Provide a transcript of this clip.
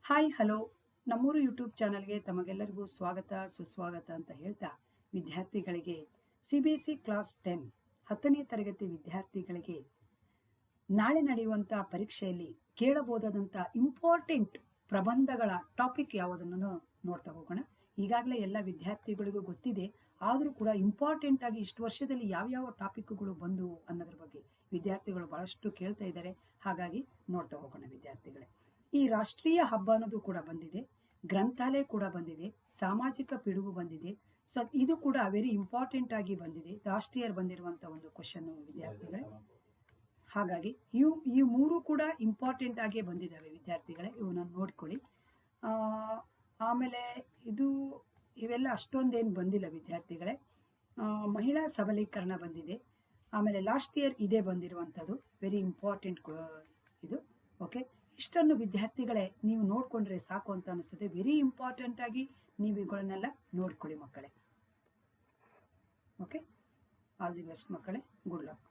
Hi hello ನಮ್ಮೂರು YouTube ಚಾನಲ್ಗೆ ತಮಗೆಲ್ಲರಿಗೂ ಸ್ವಾಗತ ಸುಸ್ವಾಗತ ಅಂತ ಹೇಳ್ತಾ ವಿದ್ಯಾರ್ಥಿಗಳಿಗೆ CBSE ಕ್ಲಾಸ್ 10ನೇ ತರಗತಿ ವಿದ್ಯಾರ್ಥಿಗಳಿಗೆ ನಾಳೆ ನಡೆಯುವಂಥ ಪರೀಕ್ಷೆಯಲ್ಲಿ ಕೇಳಬಹುದಾದಂಥ ಇಂಪಾರ್ಟೆಂಟ್ ಪ್ರಬಂಧಗಳ ಟಾಪಿಕ್ ಯಾವುದನ್ನು ನೋಡ್ತಾ ಹೋಗೋಣ. ಈಗಾಗಲೇ ಎಲ್ಲ ವಿದ್ಯಾರ್ಥಿಗಳಿಗೂ ಗೊತ್ತಿದೆ, ಆದರೂ ಕೂಡ ಇಂಪಾರ್ಟೆಂಟ್ ಆಗಿ ಇಷ್ಟು ವರ್ಷದಲ್ಲಿ ಯಾವ್ಯಾವ ಟಾಪಿಕ್ಗಳು ಬಂದವು ಅನ್ನೋದ್ರ ಬಗ್ಗೆ ವಿದ್ಯಾರ್ಥಿಗಳು ಬಹಳಷ್ಟು ಕೇಳ್ತಾ ಇದ್ದಾರೆ. ಹಾಗಾಗಿ ನೋಡ್ತಾ ಹೋಗೋಣ ವಿದ್ಯಾರ್ಥಿಗಳೇ. ಈ ರಾಷ್ಟ್ರೀಯ ಹಬ್ಬ ಅನ್ನೋದು ಕೂಡ ಬಂದಿದೆ, ಗ್ರಂಥಾಲಯ ಕೂಡ ಬಂದಿದೆ, ಸಾಮಾಜಿಕ ಪಿಡುಗು ಬಂದಿದೆ. ಸೊ ಇದು ಕೂಡ ವೆರಿ ಇಂಪಾರ್ಟೆಂಟ್ ಆಗಿ ಬಂದಿದೆ, ಲಾಸ್ಟ್ ಇಯರ್ ಬಂದಿರುವಂಥ ಒಂದು ಕ್ವಶನ್ ವಿದ್ಯಾರ್ಥಿಗಳೇ. ಹಾಗಾಗಿ ಈ ಮೂರು ಕೂಡ ಇಂಪಾರ್ಟೆಂಟ್ ಆಗೇ ಬಂದಿದ್ದಾವೆ ವಿದ್ಯಾರ್ಥಿಗಳೇ, ಇವನ್ನ ನೋಡ್ಕೊಳ್ಳಿ. ಆಮೇಲೆ ಇವೆಲ್ಲ ಅಷ್ಟೊಂದೇನು ಬಂದಿಲ್ಲ ವಿದ್ಯಾರ್ಥಿಗಳೇ. ಮಹಿಳಾ ಸಬಲೀಕರಣ ಬಂದಿದೆ. ಆಮೇಲೆ ಲಾಸ್ಟ್ ಇಯರ್ ಇದೇ ಬಂದಿರುವಂಥದ್ದು, ವೆರಿ ಇಂಪಾರ್ಟೆಂಟ್ ಇದು. ಓಕೆ, ಇಷ್ಟನ್ನು ವಿದ್ಯಾರ್ಥಿಗಳೇ ನೀವು ನೋಡಿಕೊಂಡ್ರೆ ಸಾಕು ಅಂತ ಅನಿಸ್ತದೆ. ವೆರಿ ಇಂಪಾರ್ಟೆಂಟ್ ಆಗಿ ನೀವು ಇವುಗಳನ್ನೆಲ್ಲ ನೋಡ್ಕೊಳ್ಳಿ ಮಕ್ಕಳೇ. ಓಕೆ, ಆಲ್ ದಿ ಬೆಸ್ಟ್ ಮಕ್ಕಳೇ, ಗುಡ್ ಲಕ್.